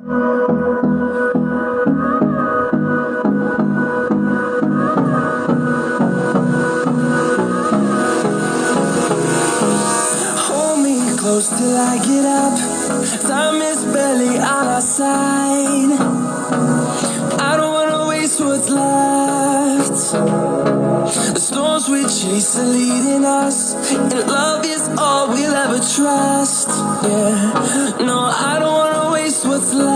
Hold me close till I get up. Time is barely on our side. I don't wanna waste what's left. The storms we chase are leading us, and love is all we'll ever trust. Yeah, no, I don't wanna waste what's left.